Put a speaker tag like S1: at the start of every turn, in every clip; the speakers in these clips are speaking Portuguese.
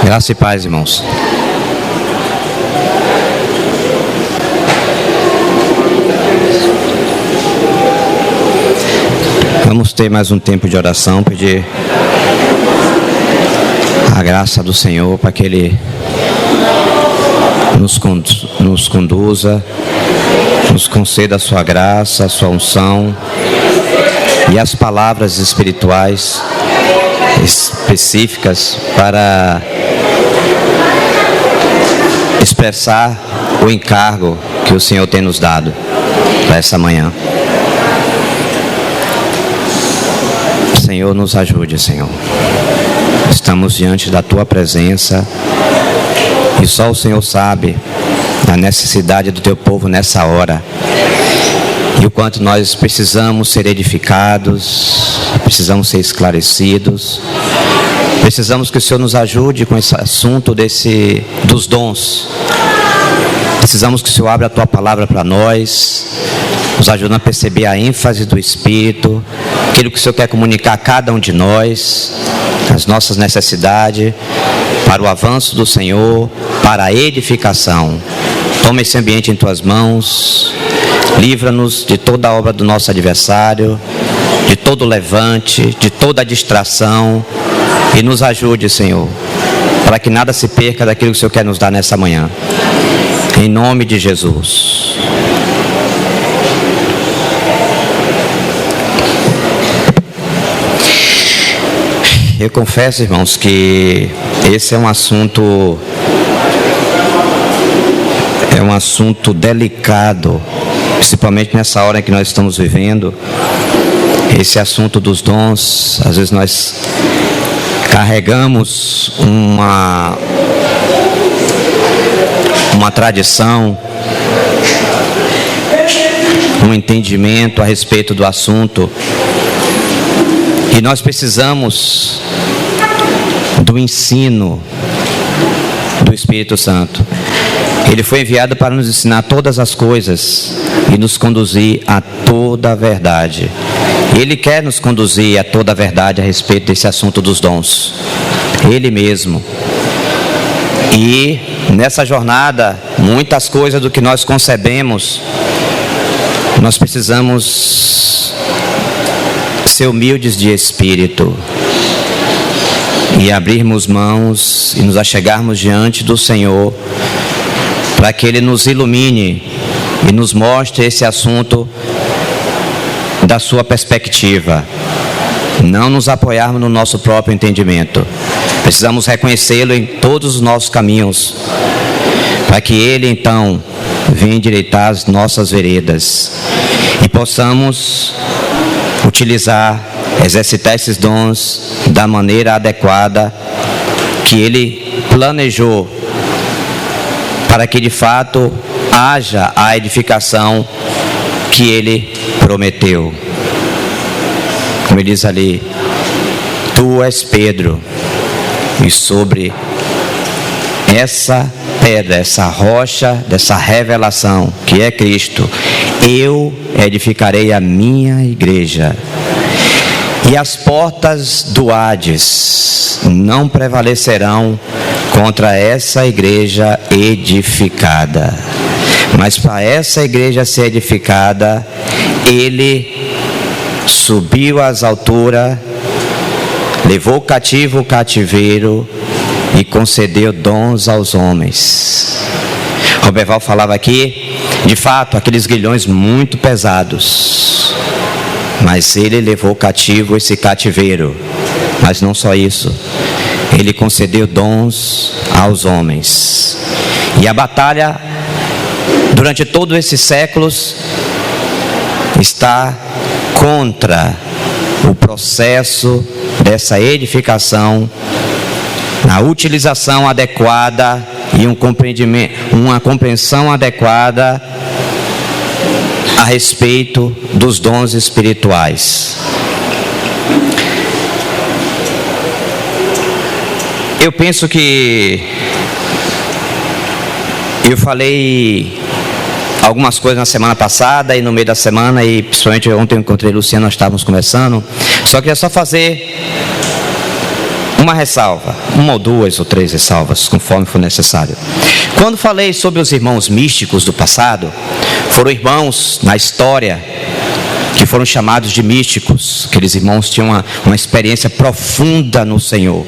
S1: Graça e paz, irmãos. Vamos ter mais um tempo de oração, pedir a graça do Senhor para que Ele nos conduza, nos conceda a sua graça, a sua unção e as palavras espirituais específicas para expressar o encargo que o Senhor tem nos dado para essa manhã. Senhor, nos ajude, Senhor. Estamos diante da Tua presença e só o Senhor sabe a necessidade do Teu povo nessa hora e o quanto nós precisamos ser edificados, precisamos ser esclarecidos, precisamos que o Senhor nos ajude com esse assunto dos dons. Precisamos que o Senhor abra a Tua palavra para nós, nos ajudando a perceber a ênfase do Espírito, aquilo que o Senhor quer comunicar a cada um de nós, as nossas necessidades, para o avanço do Senhor, para a edificação. Toma esse ambiente em Tuas mãos, livra-nos de toda a obra do nosso adversário, de todo levante, de toda distração, e nos ajude, Senhor, para que nada se perca daquilo que o Senhor quer nos dar nessa manhã. Em nome de Jesus. Eu confesso, irmãos, que esse é um assunto delicado, principalmente nessa hora em que nós estamos vivendo. Esse assunto dos dons, às vezes nós carregamos uma tradição, um entendimento a respeito do assunto, e nós precisamos do ensino do Espírito Santo. Ele foi enviado para nos ensinar todas as coisas e nos conduzir a toda a verdade. Ele quer nos conduzir a toda a verdade a respeito desse assunto dos dons. Ele mesmo. E nessa jornada, muitas coisas do que nós concebemos, nós precisamos ser humildes de espírito e abrirmos mãos e nos achegarmos diante do Senhor para que Ele nos ilumine e nos mostre esse assunto da sua perspectiva. Não nos apoiarmos no nosso próprio entendimento. Precisamos reconhecê-lo em todos os nossos caminhos, para que Ele então venha endireitar as nossas veredas e possamos exercitar esses dons da maneira adequada que Ele planejou, para que de fato haja a edificação que Ele prometeu. Como Ele diz ali: Tu és Pedro, e sobre essa pedra, essa rocha dessa revelação que é Cristo, eu edificarei a minha igreja, e as portas do Hades não prevalecerão contra essa igreja edificada. Mas para essa igreja ser edificada, Ele subiu às alturas, levou cativo o cativeiro e concedeu dons aos homens. Roberval falava aqui, de fato, aqueles grilhões muito pesados, mas Ele levou cativo esse cativeiro. Mas não só isso, Ele concedeu dons aos homens. E a batalha, durante todos esses séculos, está contra o processo dessa edificação, na utilização adequada e uma compreensão adequada a respeito dos dons espirituais. Eu penso que eu falei algumas coisas na semana passada e no meio da semana, e principalmente ontem eu encontrei o Luciano, nós estávamos conversando. Só queria fazer uma ressalva, uma ou duas ou três ressalvas, conforme for necessário. Quando falei sobre os irmãos místicos do passado, foram irmãos na história que foram chamados de místicos. Aqueles irmãos tinham uma experiência profunda no Senhor.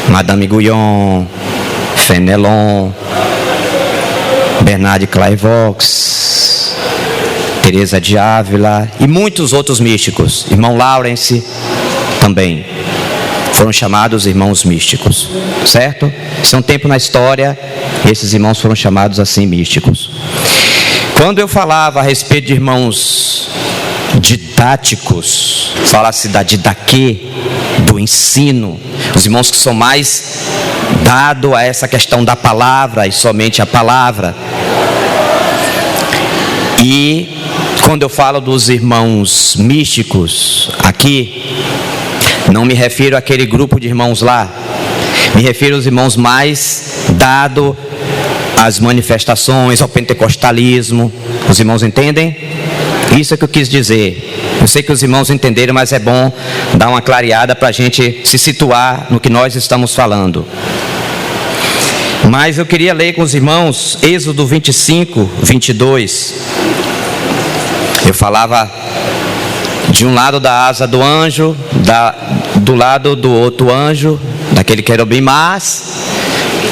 S1: Madame Guyon, Fenelon, Bernard de Clairvaux, Teresa de Ávila e muitos outros místicos. Irmão Lawrence também foram chamados irmãos místicos, certo? Isso é um tempo na história e esses irmãos foram chamados assim, místicos. Quando eu falava a respeito de irmãos didáticos, fala-se da didaquê, do ensino, os irmãos que são mais dados a essa questão da palavra e somente a palavra. E quando eu falo dos irmãos místicos aqui, não me refiro àquele grupo de irmãos lá, me refiro aos irmãos mais dados às manifestações, ao pentecostalismo. Os irmãos entendem? Isso é que eu quis dizer. Eu sei que os irmãos entenderam, mas é bom dar uma clareada para a gente se situar no que nós estamos falando. Mas eu queria ler com os irmãos Êxodo 25, 22. Eu falava de um lado da asa do anjo, do lado do outro anjo, daquele querubim, mas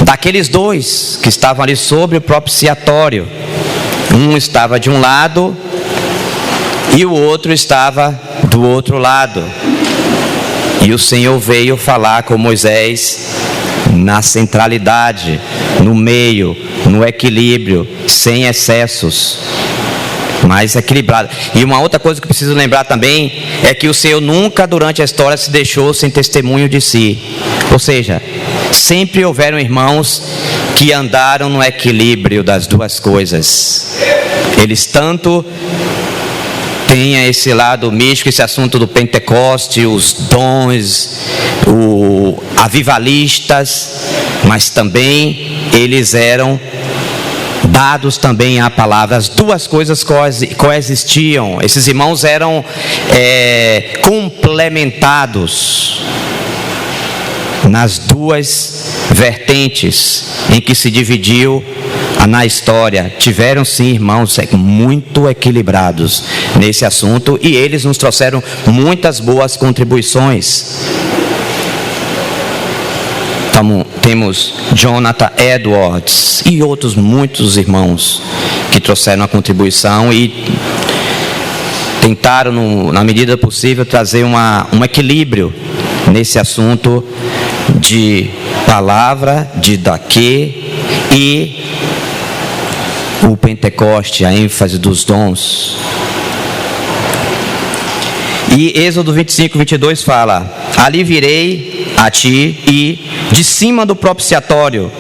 S1: daqueles dois que estavam ali sobre o propiciatório. Um estava de um lado e o outro estava do outro lado. E o Senhor veio falar com Moisés na centralidade, no meio, no equilíbrio, sem excessos, mais equilibrado. E uma outra coisa que preciso lembrar também é que o Senhor nunca durante a história se deixou sem testemunho de si. Ou seja, sempre houveram irmãos que andaram no equilíbrio das duas coisas. Eles tanto têm esse lado místico, esse assunto do Pentecoste, os dons, avivalistas, mas também eles eram dados também à palavra. As duas coisas coexistiam. Esses irmãos eram complementados nas duas vertentes em que se dividiu na história. Tiveram sim irmãos muito equilibrados nesse assunto e eles nos trouxeram muitas boas contribuições. Temos Jonathan Edwards e outros muitos irmãos que trouxeram a contribuição e tentaram, na medida possível, trazer um equilíbrio nesse assunto de palavra, de didaquê e o Pentecoste, a ênfase dos dons. E Êxodo 25, 22 fala: ali virei a ti e de cima do propiciatório,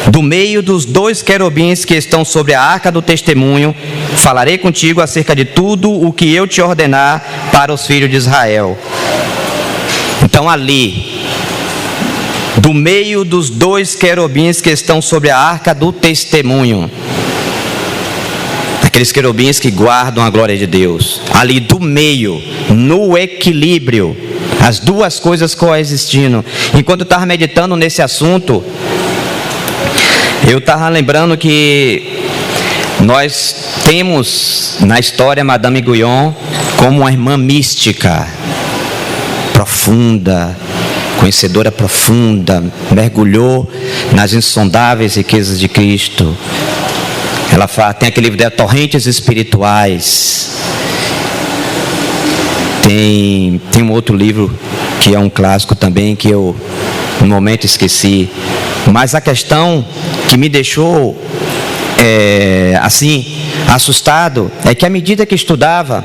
S1: do meio dos dois querubins que estão sobre a arca do testemunho, falarei contigo acerca de tudo o que eu te ordenar para os filhos de Israel. Então ali, do meio dos dois querubins que estão sobre a arca do testemunho, aqueles querubins que guardam a glória de Deus, ali do meio, no equilíbrio, as duas coisas coexistindo. Enquanto eu estava meditando nesse assunto, eu estava lembrando que nós temos na história Madame Guyon como uma irmã mística, profunda, conhecedora profunda, mergulhou nas insondáveis riquezas de Cristo. Ela tem aquele livro dela, Torrentes Espirituais. Tem um outro livro que é um clássico também, que eu no momento esqueci. Mas a questão que me deixou assim assustado é que à medida que estudava,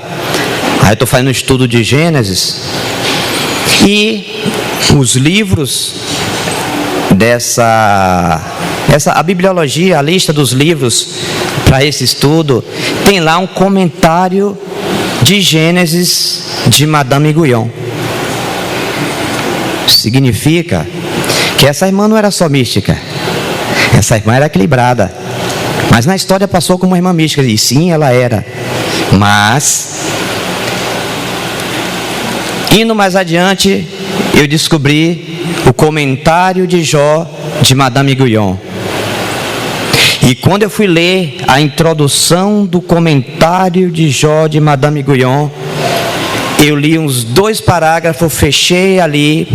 S1: aí eu estou fazendo um estudo de Gênesis, e os livros a bibliologia, a lista dos livros para esse estudo, tem lá um comentário de Gênesis de Madame Guyon. Significa que essa irmã não era só mística, essa irmã era equilibrada, mas na história passou como uma irmã mística, e sim, ela era. Mas indo mais adiante, eu descobri o comentário de Jó de Madame Guyon. E quando eu fui ler a introdução do comentário de Jó de Madame Guyon, eu li uns 2 parágrafos, fechei ali.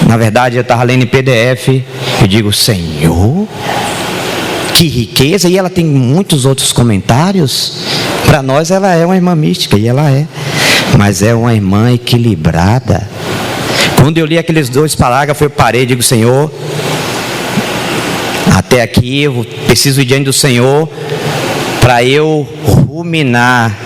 S1: Na verdade, eu estava lendo em PDF. Eu digo, Senhor, que riqueza! E ela tem muitos outros comentários. Para nós, ela é uma irmã mística, e ela é. Mas é uma irmã equilibrada. Quando eu li aqueles 2 parágrafos, eu parei e digo, Senhor, até aqui eu preciso ir diante do Senhor para eu ruminar,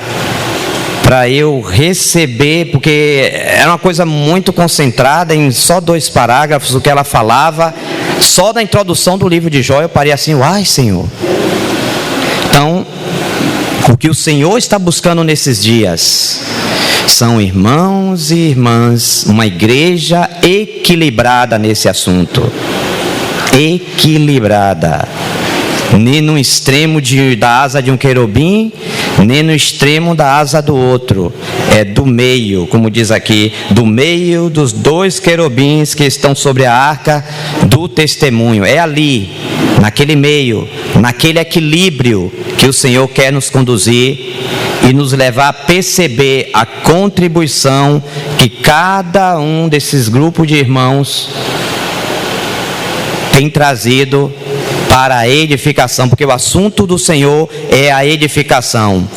S1: para eu receber, porque era uma coisa muito concentrada em só 2 parágrafos, o que ela falava, só da introdução do livro de Jó, eu parei assim, uai, Senhor. Então, o que o Senhor está buscando nesses dias são irmãos e irmãs, uma igreja equilibrada nesse assunto. Equilibrada. Nem no extremo da asa de um querubim, nem no extremo da asa do outro. É do meio, como diz aqui, do meio dos 2 querubins que estão sobre a arca do testemunho. É ali, naquele meio, naquele equilíbrio que o Senhor quer nos conduzir e nos levar a perceber a contribuição que cada um desses grupos de irmãos tem trazido para a edificação, porque o assunto do Senhor é a edificação.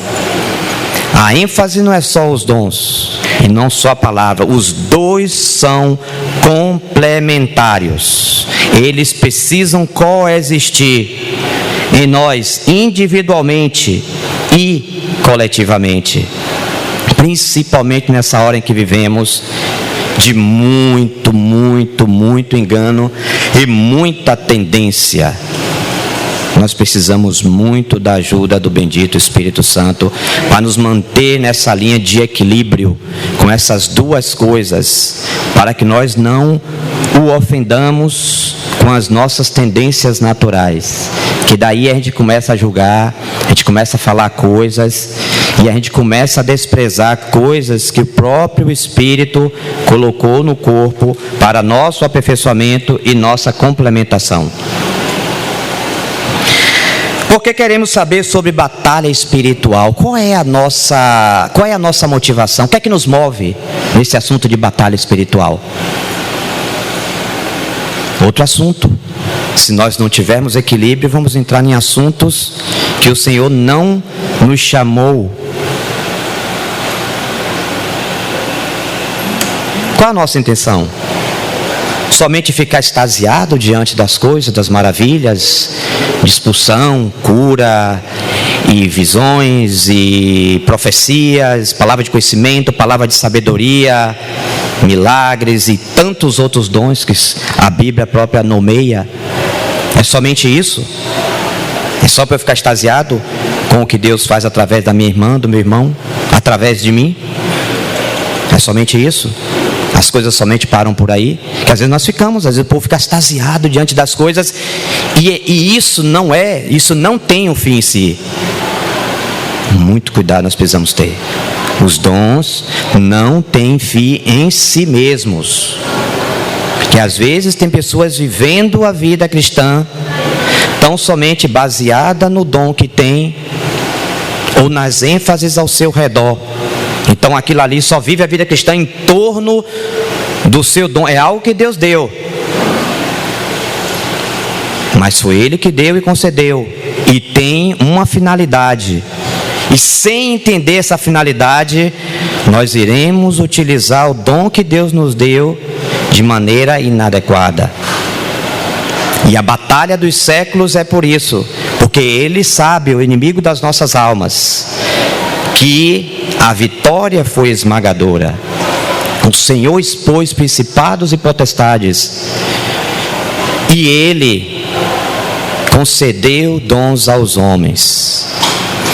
S1: A ênfase não é só os dons e não só a palavra, os 2 são complementares, eles precisam coexistir em nós individualmente e coletivamente, principalmente nessa hora em que vivemos de muito engano e muita tendência. Nós precisamos muito da ajuda do bendito Espírito Santo para nos manter nessa linha de equilíbrio com essas 2 coisas, para que nós não o ofendamos com as nossas tendências naturais, que daí a gente começa a julgar, a gente começa a falar coisas e a gente começa a desprezar coisas que o próprio Espírito colocou no corpo para nosso aperfeiçoamento e nossa complementação. Porque queremos saber sobre batalha espiritual. Qual é a nossa motivação? O que é que nos move nesse assunto de batalha espiritual? Outro assunto. Se nós não tivermos equilíbrio, vamos entrar em assuntos que o Senhor não nos chamou. Qual a nossa intenção? Somente ficar extasiado diante das coisas, das maravilhas, de expulsão, cura, e visões, e profecias, palavra de conhecimento, palavra de sabedoria, milagres e tantos outros dons que a Bíblia própria nomeia. É somente isso? É só para eu ficar extasiado com o que Deus faz através da minha irmã, do meu irmão, através de mim? É somente isso? As coisas somente param por aí? Que às vezes nós ficamos, às vezes o povo fica extasiado diante das coisas, e isso não tem um fim em si. Muito cuidado nós precisamos ter. Os dons não têm fim em si mesmos. Porque às vezes tem pessoas vivendo a vida cristã tão somente baseada no dom que tem ou nas ênfases ao seu redor. Então aquilo ali só vive a vida cristã em torno do seu dom. É algo que Deus deu, mas foi Ele que deu e concedeu, e tem uma finalidade. E sem entender essa finalidade, nós iremos utilizar o dom que Deus nos deu de maneira inadequada. E a batalha dos séculos é por isso, porque Ele sabe, o inimigo das nossas almas, que a vitória foi esmagadora. O Senhor expôs principados e potestades, e Ele concedeu dons aos homens,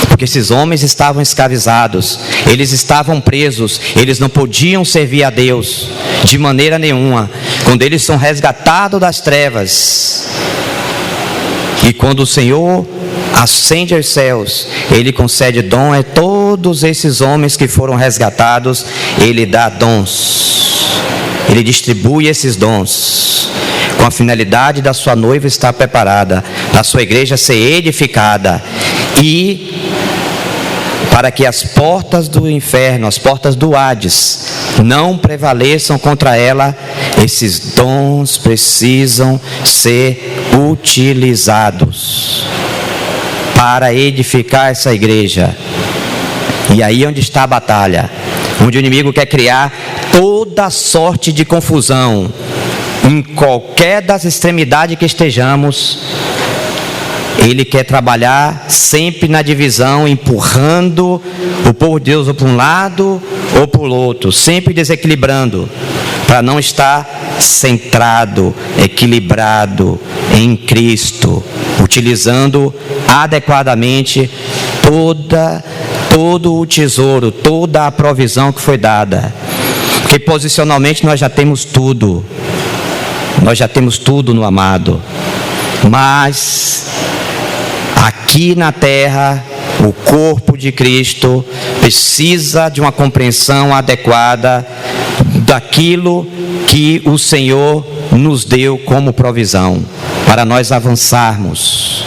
S1: porque esses homens estavam escravizados, eles estavam presos, eles não podiam servir a Deus de maneira nenhuma. Quando eles são resgatados das trevas, e quando o Senhor ascende aos céus, Ele concede dom a todos esses homens que foram resgatados. Ele dá dons, Ele distribui esses dons com a finalidade da sua noiva estar preparada, da sua igreja ser edificada e para que as portas do inferno, as portas do Hades, não prevaleçam contra ela. Esses dons precisam ser utilizados para edificar essa igreja. E aí é onde está a batalha, onde o inimigo quer criar toda sorte de confusão, em qualquer das extremidades que estejamos. Ele quer trabalhar sempre na divisão, empurrando o povo de Deus ou para um lado ou para o outro, sempre desequilibrando, para não estar centrado, equilibrado em Cristo, utilizando adequadamente todo o tesouro, toda a provisão que foi dada. Porque posicionalmente nós já temos tudo, no amado, mas aqui na terra, o corpo de Cristo precisa de uma compreensão adequada daquilo que o Senhor nos deu como provisão, para nós avançarmos.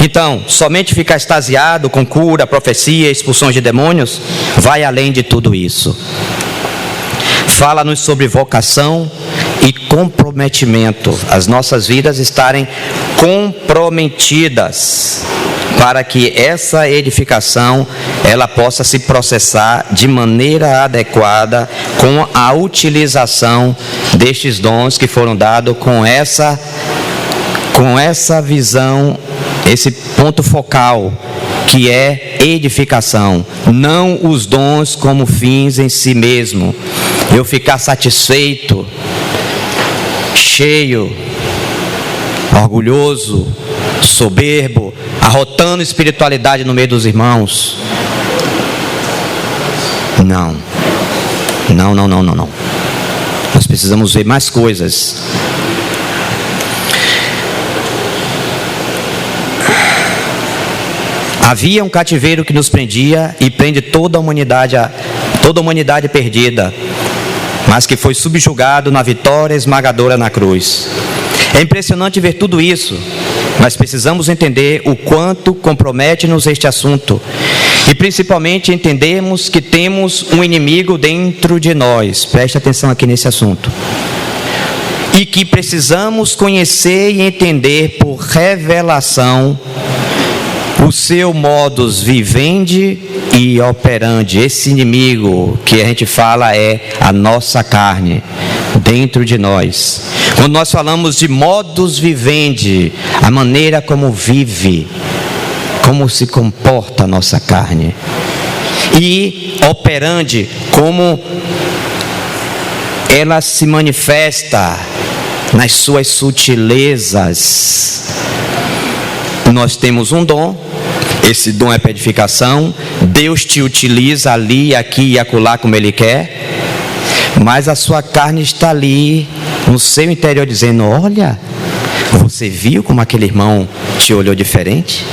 S1: Então, somente ficar extasiado com cura, profecia, expulsões de demônios, vai além de tudo isso. Fala-nos sobre vocação e comprometimento, as nossas vidas estarem comprometidas para que essa edificação ela possa se processar de maneira adequada com a utilização destes dons que foram dados com essa visão, esse ponto focal que é edificação, não os dons como fins em si mesmo. Eu ficar satisfeito, cheio, orgulhoso, soberbo, arrotando espiritualidade no meio dos irmãos. Não. Nós precisamos ver mais coisas. Havia um cativeiro que nos prendia e prende toda a humanidade perdida, mas que foi subjugado na vitória esmagadora na cruz. É impressionante ver tudo isso, mas precisamos entender o quanto compromete-nos este assunto. E principalmente entendermos que temos um inimigo dentro de nós. Preste atenção aqui nesse assunto. E que precisamos conhecer e entender por revelação o seu modus vivendi e operandi. Esse inimigo que a gente fala é a nossa carne dentro de nós. Quando nós falamos de modus vivendi, a maneira como vive, como se comporta a nossa carne, e operandi, como ela se manifesta nas suas sutilezas. Nós temos um dom. Esse dom é para edificação. Deus te utiliza ali, aqui e acolá como Ele quer. Mas a sua carne está ali, no seu interior, dizendo: olha, você viu como aquele irmão te olhou diferente?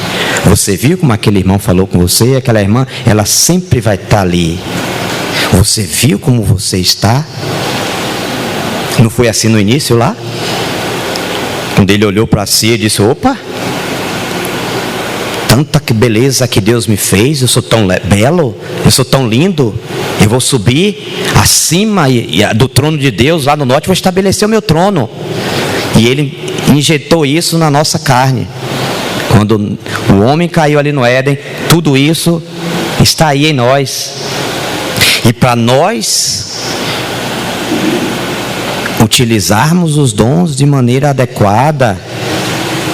S1: Você viu como aquele irmão falou com você? Aquela irmã, ela sempre vai estar ali. Você viu como você está? Não foi assim no início lá? Quando ele olhou para si e disse: opa, tanta beleza que Deus me fez, eu sou tão belo, eu sou tão lindo, eu vou subir acima do trono de Deus lá no norte, vou estabelecer o meu trono. E Ele injetou isso na nossa carne. Quando o homem caiu ali no Éden, tudo isso está aí em nós. E para nós utilizarmos os dons de maneira adequada,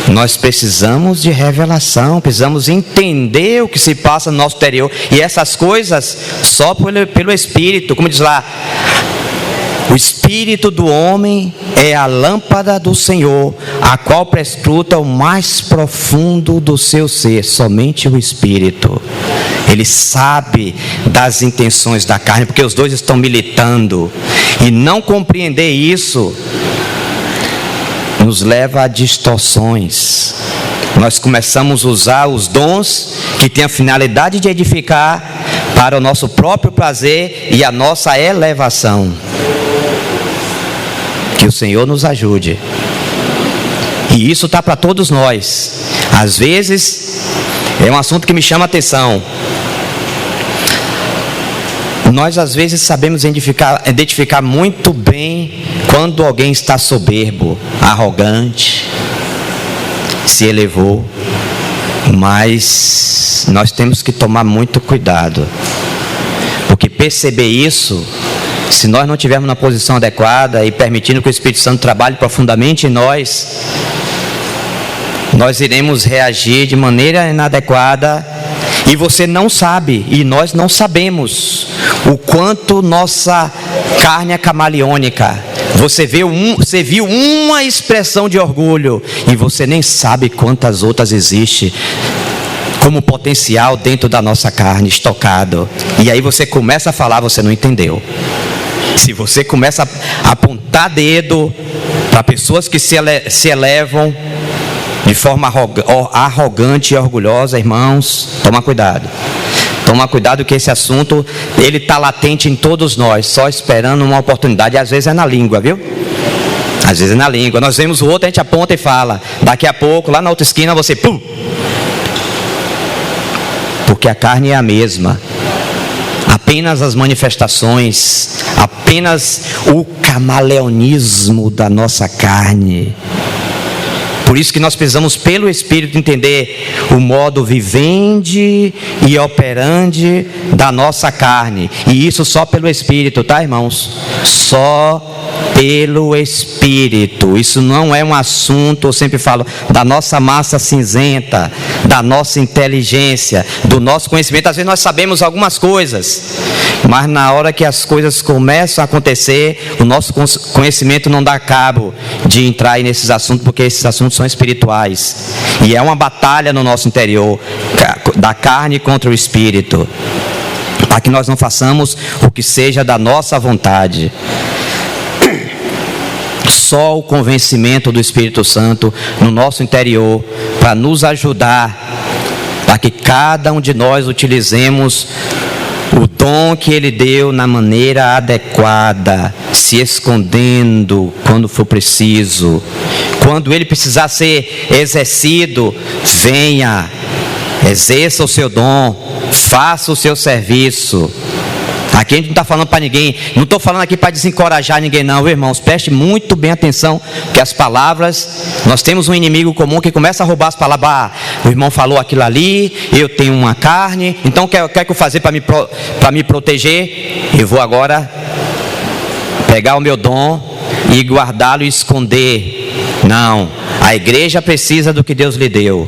S1: nós precisamos de revelação, precisamos entender o que se passa no nosso interior. E essas coisas só pelo Espírito. Como diz lá, o Espírito do homem é a lâmpada do Senhor, a qual perscruta o mais profundo do seu ser. Somente o Espírito. Ele sabe das intenções da carne, porque os dois estão militando. E não compreender isso nos leva a distorções. Nós começamos a usar os dons que têm a finalidade de edificar para o nosso próprio prazer e a nossa elevação. Que o Senhor nos ajude. E isso está para todos nós. Às vezes, é um assunto que me chama a atenção. Nós às vezes sabemos identificar muito bem quando alguém está soberbo, arrogante, se elevou. Mas nós temos que tomar muito cuidado, porque perceber isso, se nós não estivermos na posição adequada e permitindo que o Espírito Santo trabalhe profundamente em nós, nós iremos reagir de maneira inadequada. E você não sabe, e nós não sabemos, o quanto nossa carne é camaleônica. Você viu uma expressão de orgulho, e você nem sabe quantas outras existem como potencial dentro da nossa carne, estocado. E aí você começa a falar, você não entendeu. Se você começa a apontar dedo para pessoas que se elevam de forma arrogante e orgulhosa, irmãos, toma cuidado. Toma cuidado que esse assunto, ele está latente em todos nós, só esperando uma oportunidade. E às vezes é na língua, viu? Às vezes é na língua. Nós vemos o outro, a gente aponta e fala. Daqui a pouco, lá na outra esquina, você pum! Porque a carne é a mesma. Apenas as manifestações, apenas o camaleonismo da nossa carne. Por isso que nós precisamos, pelo Espírito, entender o modo vivendi e operandi da nossa carne. E isso só pelo Espírito, tá, irmãos? Só pelo Espírito. Isso não é um assunto, eu sempre falo, da nossa massa cinzenta, da nossa inteligência, do nosso conhecimento. Às vezes nós sabemos algumas coisas, mas na hora que as coisas começam a acontecer, o nosso conhecimento não dá cabo de entrar aí nesses assuntos, porque esses assuntos são espirituais. E é uma batalha no nosso interior, da carne contra o Espírito, para que nós não façamos o que seja da nossa vontade. Só o convencimento do Espírito Santo no nosso interior, para nos ajudar, para que cada um de nós utilizemos o dom que Ele deu na maneira adequada, se escondendo quando for preciso. Quando Ele precisar ser exercido, venha, exerça o seu dom, faça o seu serviço. Aqui a gente não está falando para ninguém, não estou falando aqui para desencorajar ninguém não, irmãos. Preste muito bem atenção, que as palavras, nós temos um inimigo comum que começa a roubar as palavras. Ah, o irmão falou aquilo ali, eu tenho uma carne, então o que eu fazer para me proteger? Eu vou agora pegar o meu dom e guardá-lo e esconder. Não, a igreja precisa do que Deus lhe deu.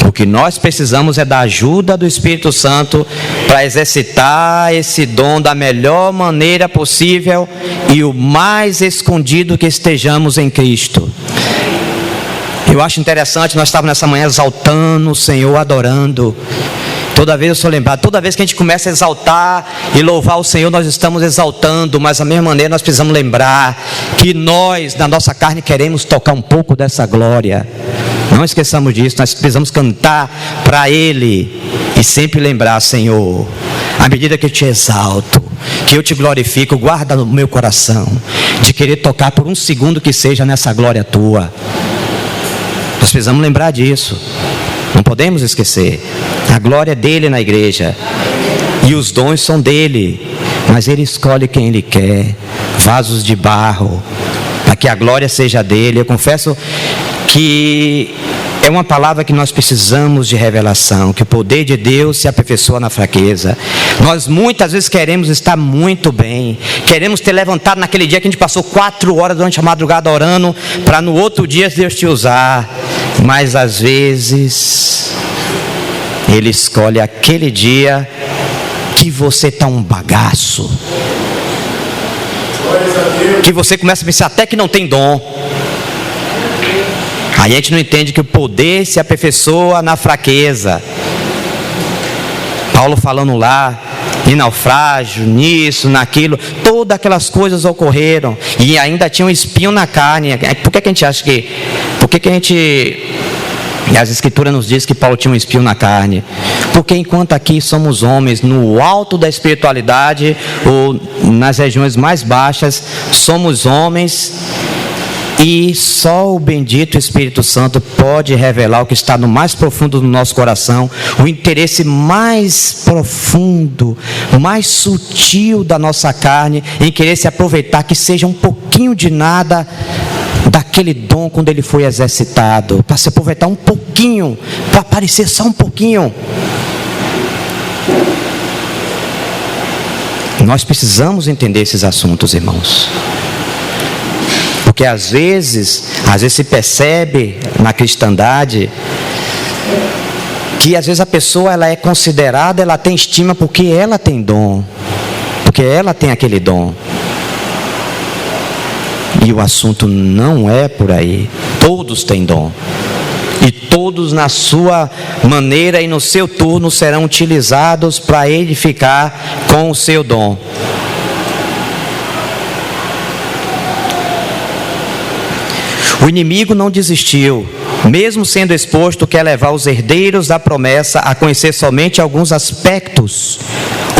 S1: O que nós precisamos é da ajuda do Espírito Santo para exercitar esse dom da melhor maneira possível e o mais escondido que estejamos em Cristo. Eu acho interessante, nós estávamos nessa manhã exaltando o Senhor, adorando. Toda vez eu sou lembrado, toda vez que a gente começa a exaltar e louvar o Senhor, nós estamos exaltando, mas da mesma maneira nós precisamos lembrar que nós, na nossa carne, queremos tocar um pouco dessa glória. Não esqueçamos disso, nós precisamos cantar para Ele e sempre lembrar, Senhor, à medida que eu te exalto, que eu te glorifico, guarda no meu coração, de querer tocar por um segundo que seja nessa glória Tua. Nós precisamos lembrar disso, não podemos esquecer. A glória é dele na igreja e os dons são dele, mas Ele escolhe quem Ele quer, vasos de barro, para que a glória seja dele. Eu confesso que é uma palavra que nós precisamos de revelação, que o poder de Deus se aperfeiçoa na fraqueza. Nós muitas vezes queremos estar muito bem, queremos ter levantado naquele dia que a gente passou 4 horas durante a madrugada orando, para no outro dia Deus te usar, mas às vezes Ele escolhe aquele dia que você está um bagaço, que você começa a pensar até que não tem dom. Aí a gente não entende que o poder se aperfeiçoa na fraqueza. Paulo falando lá, em naufrágio, nisso, naquilo, todas aquelas coisas ocorreram, e ainda tinha um espinho na carne. Por que a gente acha que... as Escrituras nos dizem que Paulo tinha um espinho na carne? Porque enquanto aqui somos homens no alto da espiritualidade ou nas regiões mais baixas, somos homens e só o bendito Espírito Santo pode revelar o que está no mais profundo do nosso coração, o interesse mais profundo, mais sutil da nossa carne, em querer se aproveitar que seja um pouquinho de nada daquele dom quando ele foi exercitado, para se aproveitar um pouquinho, para aparecer só um pouquinho. Nós precisamos entender esses assuntos, irmãos. Porque às vezes se percebe na cristandade que às vezes a pessoa ela é considerada, ela tem estima porque ela tem dom, porque ela tem aquele dom. E o assunto não é por aí. Todos têm dom. E todos na sua maneira e no seu turno serão utilizados para edificar com o seu dom. O inimigo não desistiu, mesmo sendo exposto, quer levar os herdeiros da promessa a conhecer somente alguns aspectos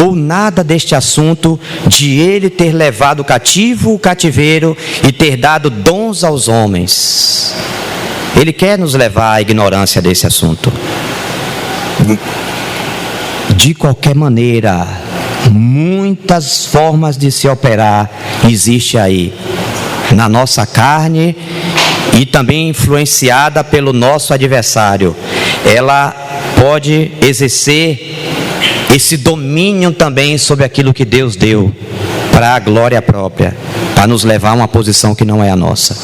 S1: ou nada deste assunto de ele ter levado cativo o cativeiro e ter dado dons aos homens. Ele quer nos levar à ignorância desse assunto. De qualquer maneira, muitas formas de se operar existe aí na nossa carne e também influenciada pelo nosso adversário. Ela pode exercer esse domínio também sobre aquilo que Deus deu para a glória própria, para nos levar a uma posição que não é a nossa.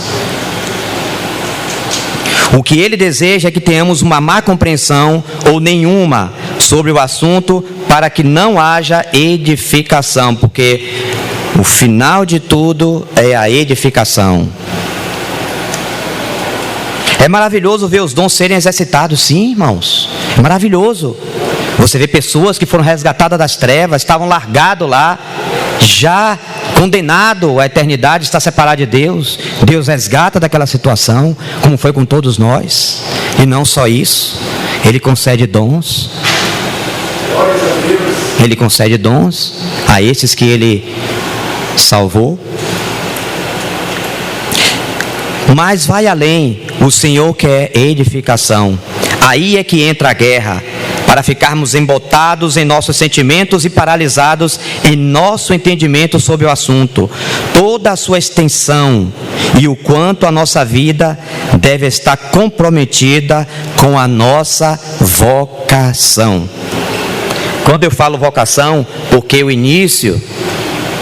S1: O que ele deseja é que tenhamos uma má compreensão ou nenhuma sobre o assunto, para que não haja edificação, porque o final de tudo é a edificação. É maravilhoso ver os dons serem exercitados, sim, irmãos. É maravilhoso. Você vê pessoas que foram resgatadas das trevas, estavam largados lá, já condenado à eternidade, está separado de Deus. Deus resgata daquela situação, como foi com todos nós. E não só isso, Ele concede dons. Ele concede dons a esses que Ele salvou. Mas vai além, o Senhor quer edificação. Aí é que entra a guerra, para ficarmos embotados em nossos sentimentos e paralisados em nosso entendimento sobre o assunto, toda a sua extensão e o quanto a nossa vida deve estar comprometida com a nossa vocação. Quando eu falo vocação, porque o início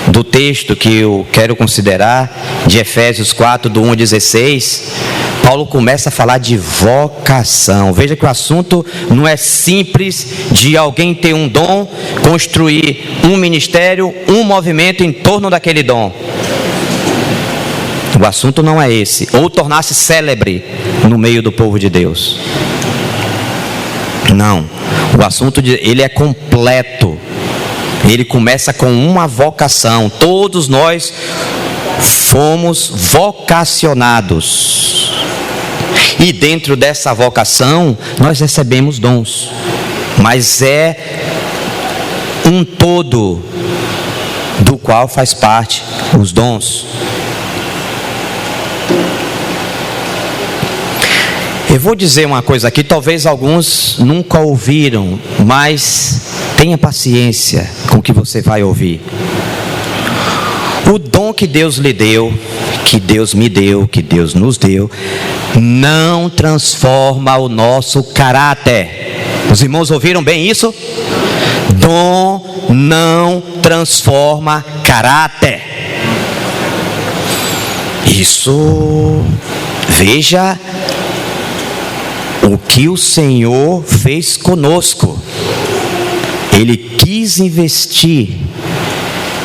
S1: do texto que eu quero considerar, de Efésios 4, do 1 ao 16, Paulo começa a falar de vocação. Veja que o assunto não é simples de alguém ter um dom, construir um ministério, um movimento em torno daquele dom. O assunto não é esse, ou tornar-se célebre no meio do povo de Deus. Não, o assunto ele é completo. Ele começa com uma vocação. Todos nós fomos vocacionados. E dentro dessa vocação, nós recebemos dons. Mas é um todo, do qual faz parte os dons. Eu vou dizer uma coisa aqui, talvez alguns nunca ouviram, mas tenha paciência com o que você vai ouvir. O dom que Deus lhe deu, que Deus me deu, que Deus nos deu, não transforma o nosso caráter. Os irmãos ouviram bem isso? Dom não transforma caráter. Isso, veja o que o Senhor fez conosco. Ele quis investir,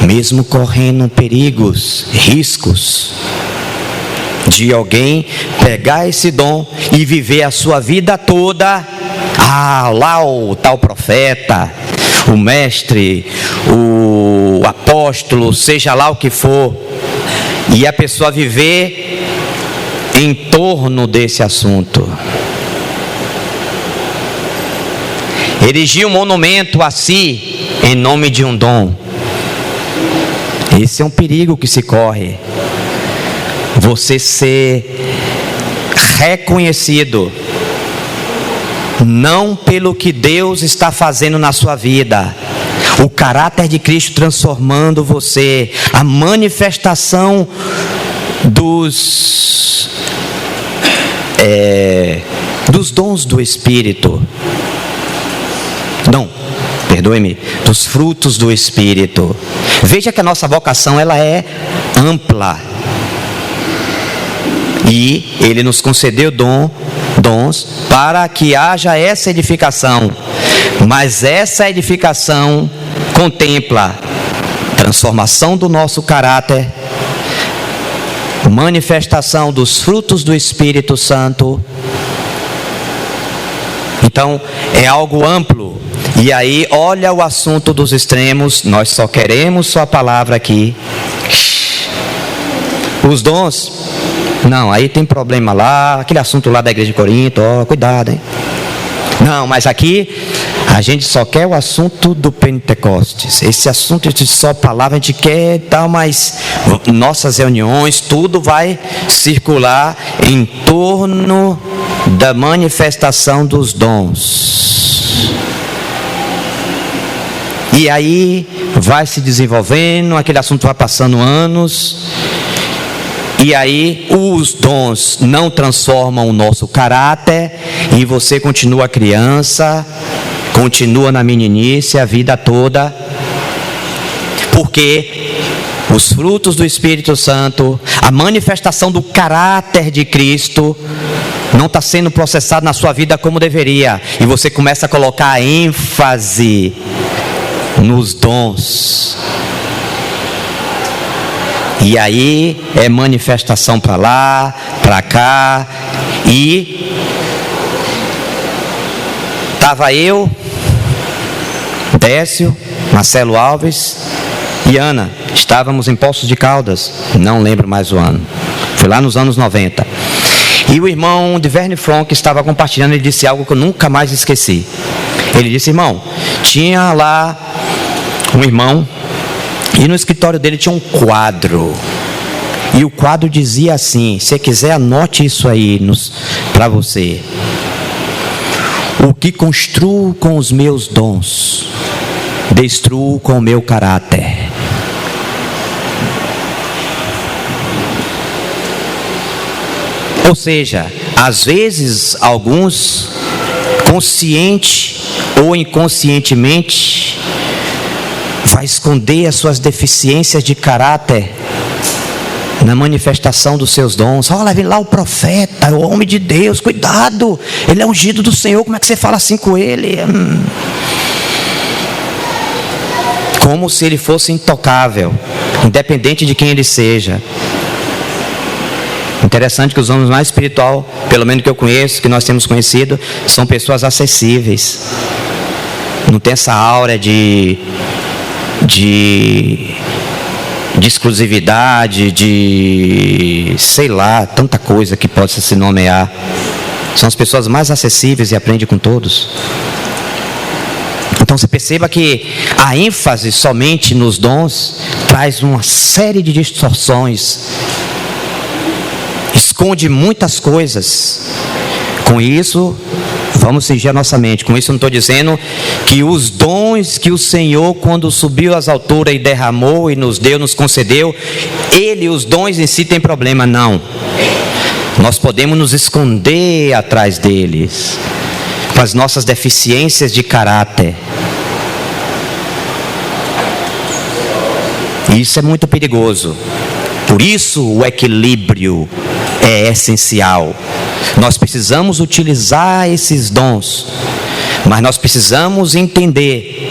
S1: mesmo correndo perigos, riscos, de alguém pegar esse dom e viver a sua vida toda. Lá o tal profeta, o mestre, o apóstolo, seja lá o que for, e a pessoa viver em torno desse assunto. erigir um monumento a si em nome de um dom. Esse é um perigo que se corre. Você ser reconhecido não pelo que Deus está fazendo na sua vida, o caráter de Cristo transformando você, a manifestação dos dons do Espírito. Não, perdoe-me, dos frutos do Espírito. Veja que a nossa vocação ela é ampla. E Ele nos concedeu dons para que haja essa edificação. Mas essa edificação contempla transformação do nosso caráter, manifestação dos frutos do Espírito Santo. Então, é algo amplo. E aí, olha o assunto dos extremos. Nós só queremos sua palavra aqui. Os dons, não, aí tem problema lá. Aquele assunto lá da igreja de Corinto, cuidado, hein? Não, mas aqui a gente só quer o assunto do Pentecostes. Esse assunto de só palavra a gente quer e tal, mas nossas reuniões, tudo vai circular em torno da manifestação dos dons. E aí vai se desenvolvendo, aquele assunto vai passando anos. E aí os dons não transformam o nosso caráter e você continua criança, continua na meninice a vida toda, porque os frutos do Espírito Santo, a manifestação do caráter de Cristo não está sendo processado na sua vida como deveria, e você começa a colocar ênfase nos dons. E aí é manifestação para lá, para cá. E estava eu, Décio, Marcelo Alves e Ana. Estávamos em Poços de Caldas, não lembro mais o ano. Foi lá nos anos 90. E o irmão de Verne Fronk estava compartilhando, ele disse algo que eu nunca mais esqueci. Ele disse: irmão, tinha lá um irmão, e no escritório dele tinha um quadro. E o quadro dizia assim: se quiser anote isso aí para você. O que construo com os meus dons, destruo com o meu caráter. Ou seja, às vezes alguns, consciente ou inconscientemente, vai esconder as suas deficiências de caráter na manifestação dos seus dons. Olha, vem lá o profeta, o homem de Deus, cuidado, ele é ungido do Senhor, como é que você fala assim com ele? Como se ele fosse intocável, independente de quem ele seja. Interessante que os homens mais espirituais, pelo menos que eu conheço, que nós temos conhecido, são pessoas acessíveis. Não tem essa aura de exclusividade, de sei lá, tanta coisa que pode se nomear. São as pessoas mais acessíveis e aprendem com todos. Então você perceba que a ênfase somente nos dons traz uma série de distorções, esconde muitas coisas. Com isso, vamos cingir a nossa mente. Com isso eu não estou dizendo que os dons que o Senhor, quando subiu às alturas e derramou e nos deu, nos concedeu, os dons em si tem problema, não. Nós podemos nos esconder atrás deles, com as nossas deficiências de caráter. Isso é muito perigoso. Por isso o equilíbrio é essencial. Nós precisamos utilizar esses dons, mas nós precisamos entender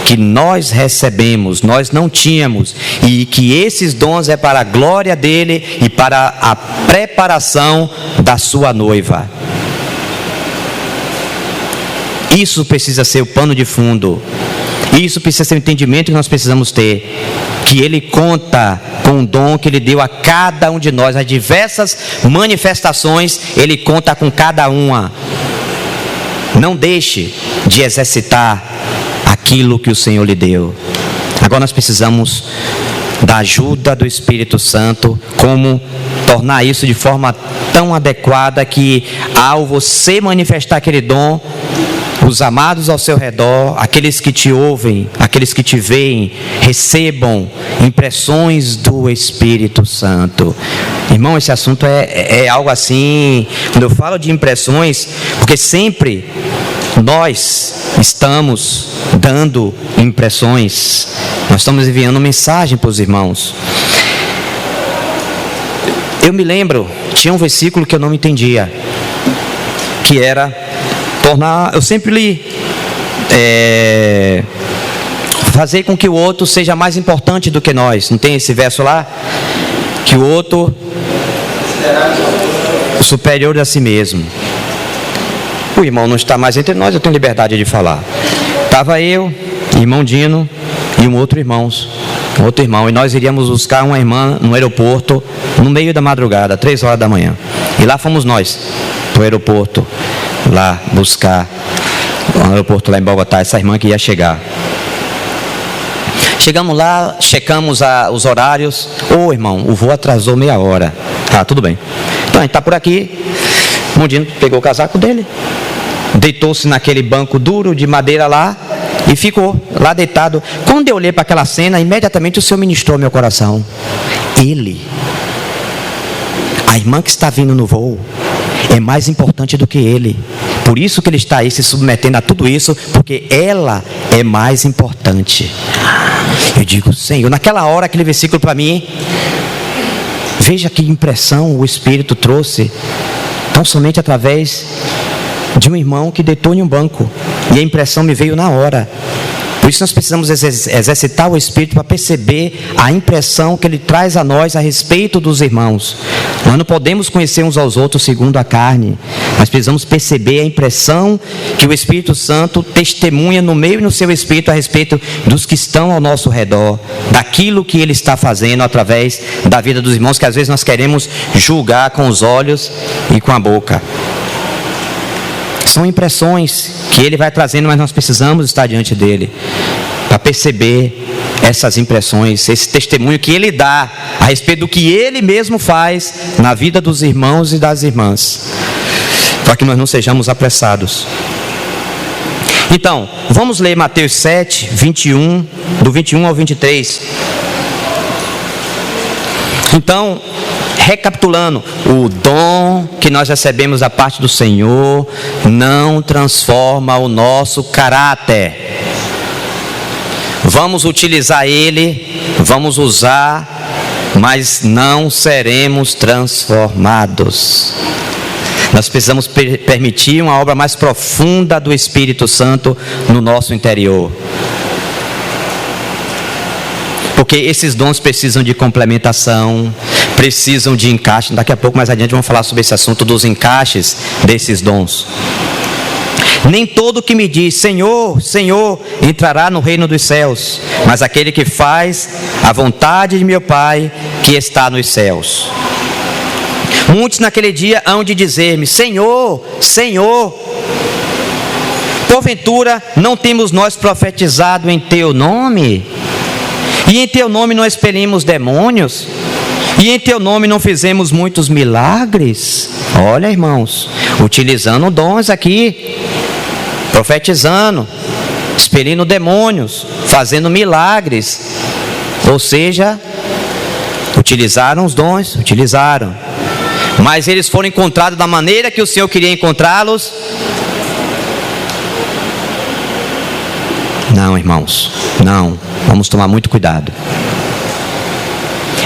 S1: que nós recebemos, nós não tínhamos, e que esses dons é para a glória dele e para a preparação da sua noiva. Isso precisa ser o pano de fundo. Isso precisa ser o entendimento que nós precisamos ter, que ele conta com o dom que ele deu a cada um de nós, as diversas manifestações, ele conta com cada uma. Não deixe de exercitar aquilo que o Senhor lhe deu. Agora nós precisamos da ajuda do Espírito Santo, como tornar isso de forma tão adequada que, ao você manifestar aquele dom, os amados ao seu redor, aqueles que te ouvem, aqueles que te veem, recebam impressões do Espírito Santo. Irmão, esse assunto é algo assim, quando eu falo de impressões, porque sempre nós estamos dando impressões, nós estamos enviando mensagem para os irmãos. Eu me lembro, tinha um versículo que eu não entendia, que era tornar, eu sempre li, fazer com que o outro seja mais importante do que nós. Não tem esse verso lá? Que o outro superior a si mesmo. O irmão não está mais entre nós, eu tenho liberdade de falar. Estava eu, irmão Dino e um outro irmão, e nós iríamos buscar uma irmã no aeroporto, no meio da madrugada, 3 horas da manhã. E lá fomos nós, para o aeroporto, lá buscar, no aeroporto lá em Bogotá, essa irmã que ia chegar. Chegamos lá, checamos os horários. Ô irmão, o voo atrasou meia hora. Ah, tudo bem. Então a gente está por aqui. O Mundino pegou o casaco dele, deitou-se naquele banco duro de madeira lá e ficou lá deitado. Quando eu olhei para aquela cena, imediatamente o Senhor ministrou meu coração. A irmã que está vindo no voo é mais importante do que ele. Por isso que ele está aí se submetendo a tudo isso, porque ela é mais importante. Eu digo, Senhor, naquela hora aquele versículo para mim, veja que impressão o Espírito trouxe, tão somente através de um irmão que deitou em um banco, e a impressão me veio na hora. Por isso nós precisamos exercitar o Espírito para perceber a impressão que ele traz a nós a respeito dos irmãos. Nós não podemos conhecer uns aos outros segundo a carne. Nós precisamos perceber a impressão que o Espírito Santo testemunha no meio e no seu Espírito a respeito dos que estão ao nosso redor, daquilo que ele está fazendo através da vida dos irmãos, que às vezes nós queremos julgar com os olhos e com a boca. São impressões que ele vai trazendo, mas nós precisamos estar diante dele para perceber essas impressões, esse testemunho que ele dá a respeito do que ele mesmo faz na vida dos irmãos e das irmãs, para que nós não sejamos apressados. Então, vamos ler Mateus 7, 21, do 21 ao 23. Então, recapitulando, o dom que nós recebemos da parte do Senhor não transforma o nosso caráter. Vamos utilizar ele, vamos usar, mas não seremos transformados. Nós precisamos permitir uma obra mais profunda do Espírito Santo no nosso interior. Porque esses dons precisam de complementação, precisam de encaixe. Daqui a pouco, mais adiante, vamos falar sobre esse assunto dos encaixes desses dons. Nem todo que me diz, Senhor, Senhor, entrará no reino dos céus, mas aquele que faz a vontade de meu Pai que está nos céus. Muitos naquele dia hão de dizer-me, Senhor, Senhor, porventura não temos nós profetizado em teu nome? E em teu nome não expelimos demônios? E em teu nome não fizemos muitos milagres? Olha, irmãos, utilizando dons aqui, profetizando, expelindo demônios, fazendo milagres. Ou seja, utilizaram os dons, utilizaram. Mas eles foram encontrados da maneira que o Senhor queria encontrá-los? Não, irmãos, não. Vamos tomar muito cuidado.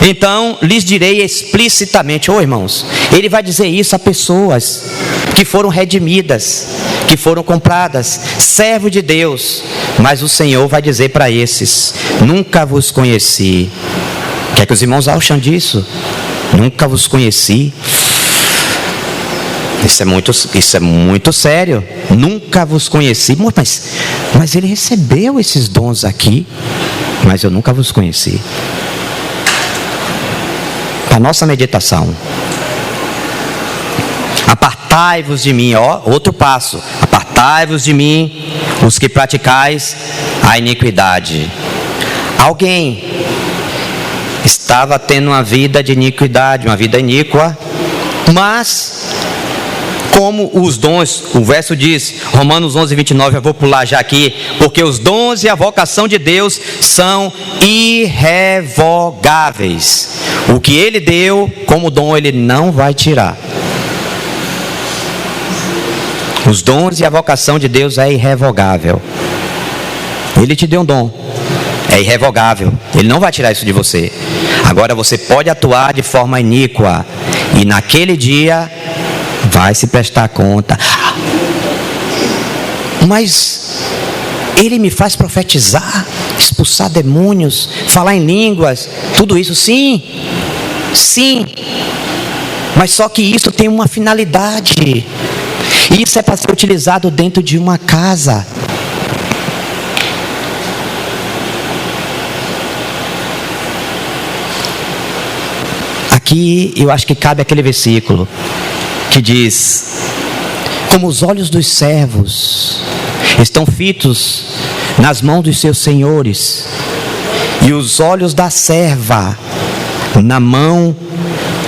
S1: Então, lhes direi explicitamente, irmãos, ele vai dizer isso a pessoas que foram redimidas, que foram compradas, servo de Deus, mas o Senhor vai dizer para esses, nunca vos conheci. O que é que os irmãos acham disso? Nunca vos conheci. Isso é muito sério. Nunca vos conheci. Mas ele recebeu esses dons aqui, mas eu nunca vos conheci. Para nossa meditação, apartai-vos de mim, outro passo, apartai-vos de mim, os que praticais a iniquidade. Alguém estava tendo uma vida de iniquidade, uma vida iníqua, mas como os dons, o verso diz, Romanos 11, 29, eu vou pular já aqui, porque os dons e a vocação de Deus são irrevogáveis. O que Ele deu como dom, Ele não vai tirar. Os dons e a vocação de Deus é irrevogável. Ele te deu um dom, é irrevogável, Ele não vai tirar isso de você. Agora você pode atuar de forma iníqua, e naquele dia vai se prestar conta. Mas Ele me faz profetizar, expulsar demônios, falar em línguas, tudo isso, sim, mas só que isso tem uma finalidade. Isso é para ser utilizado dentro de uma casa. Aqui eu acho que cabe aquele versículo que diz: como os olhos dos servos estão fitos nas mãos dos seus senhores, e os olhos da serva na mão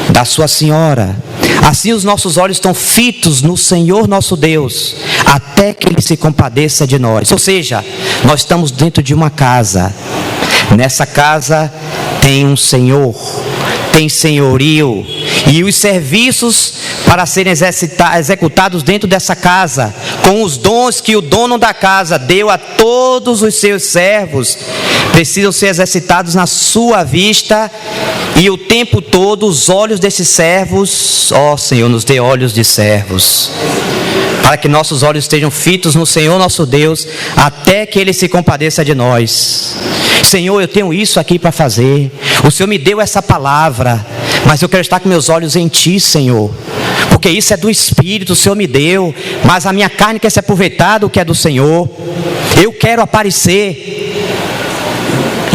S1: da sua senhora, assim os nossos olhos estão fitos no Senhor nosso Deus, até que Ele se compadeça de nós. Ou seja, nós estamos dentro de uma casa. Nessa casa tem um Senhor, tem senhorio, e os serviços para serem executados dentro dessa casa, com os dons que o dono da casa deu a todos os seus servos, precisam ser exercitados na sua vista, e o tempo todo os olhos desses servos, ó Senhor, nos dê olhos de servos, para que nossos olhos estejam fitos no Senhor nosso Deus, até que Ele se compadeça de nós. Senhor, eu tenho isso aqui para fazer, o Senhor me deu essa palavra, mas eu quero estar com meus olhos em Ti, Senhor, porque isso é do Espírito, o Senhor me deu, mas a minha carne quer se aproveitar do que é do Senhor. Eu quero aparecer,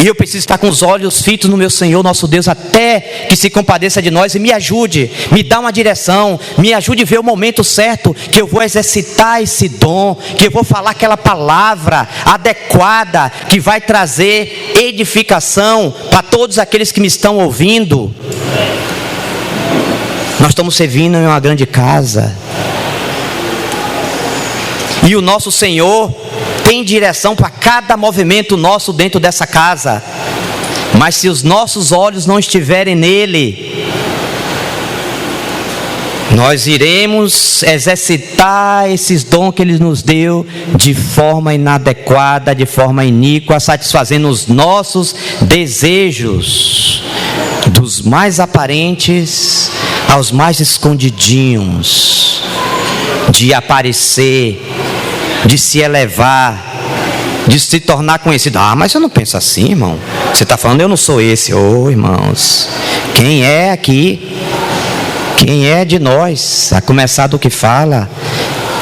S1: e eu preciso estar com os olhos fitos no meu Senhor, nosso Deus, até que se compadeça de nós e me ajude, me dá uma direção, me ajude a ver o momento certo que eu vou exercitar esse dom, que eu vou falar aquela palavra adequada, que vai trazer edificação para todos aqueles que me estão ouvindo. Nós estamos servindo em uma grande casa, e o nosso Senhor tem direção para cada movimento nosso dentro dessa casa, mas se os nossos olhos não estiverem nele, nós iremos exercitar esses dons que Ele nos deu de forma inadequada, de forma iníqua, satisfazendo os nossos desejos, dos mais aparentes aos mais escondidinhos, de aparecer, de se elevar, de se tornar conhecido. Ah, mas eu não penso assim, irmão. Você está falando, eu não sou esse. Ô, irmãos, quem é aqui? Quem é de nós, a começar do que fala,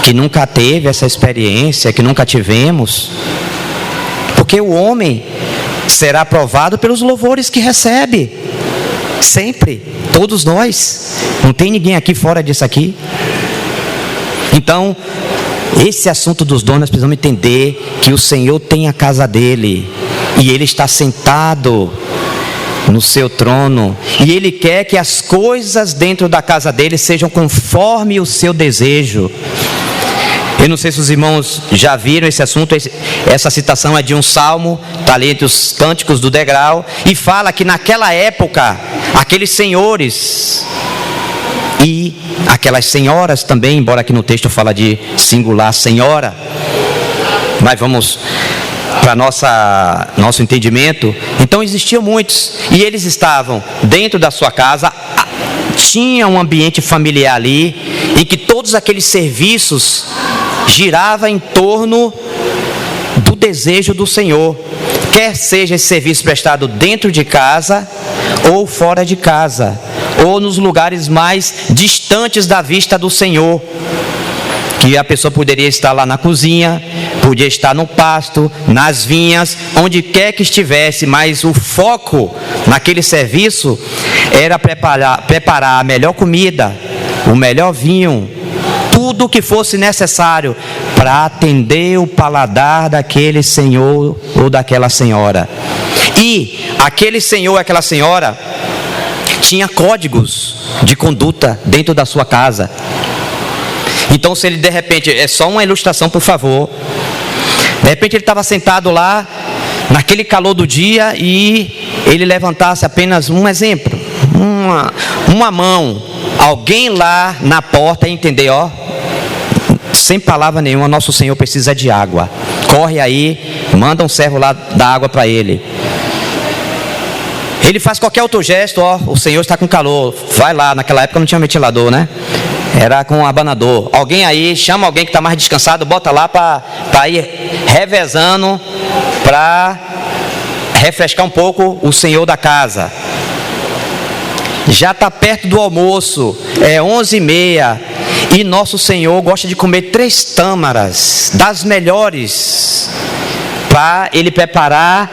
S1: que nunca teve essa experiência, que nunca tivemos? Porque o homem será provado pelos louvores que recebe, sempre, todos nós. Não tem ninguém aqui fora disso aqui. Então, esse assunto dos dons, nós precisamos entender que o Senhor tem a casa dele, e Ele está sentado no seu trono, e Ele quer que as coisas dentro da casa dele sejam conforme o seu desejo. Eu não sei se os irmãos já viram esse assunto. Essa citação é de um salmo, está ali entre os cânticos do degrau, e fala que naquela época, aqueles senhores e aquelas senhoras também, embora aqui no texto fala de singular senhora, mas vamos para nosso entendimento. Então existiam muitos, e eles estavam dentro da sua casa, tinha um ambiente familiar ali, em que todos aqueles serviços giravam em torno do desejo do Senhor, quer seja esse serviço prestado dentro de casa ou fora de casa, ou nos lugares mais distantes da vista do Senhor, que a pessoa poderia estar lá na cozinha, podia estar no pasto, nas vinhas, onde quer que estivesse, mas o foco naquele serviço era preparar a melhor comida, o melhor vinho, tudo o que fosse necessário para atender o paladar daquele senhor ou daquela senhora. E aquele senhor ou aquela senhora tinha códigos de conduta dentro da sua casa. Então, se ele de repente, é só uma ilustração, por favor, de repente ele estava sentado lá naquele calor do dia e ele levantasse apenas um exemplo, uma mão, alguém lá na porta ia entender, ó, sem palavra nenhuma, nosso Senhor precisa de água, corre aí, manda um servo lá dar água para ele. Ele faz qualquer outro gesto, ó, o Senhor está com calor, vai lá. Naquela época não tinha ventilador, né? Era com um abanador. Alguém aí, chama alguém que está mais descansado, bota lá para ir revezando, para refrescar um pouco o senhor da casa. Já está perto do almoço, é 11h30, e nosso Senhor gosta de comer 3 tâmaras, das melhores, para ele preparar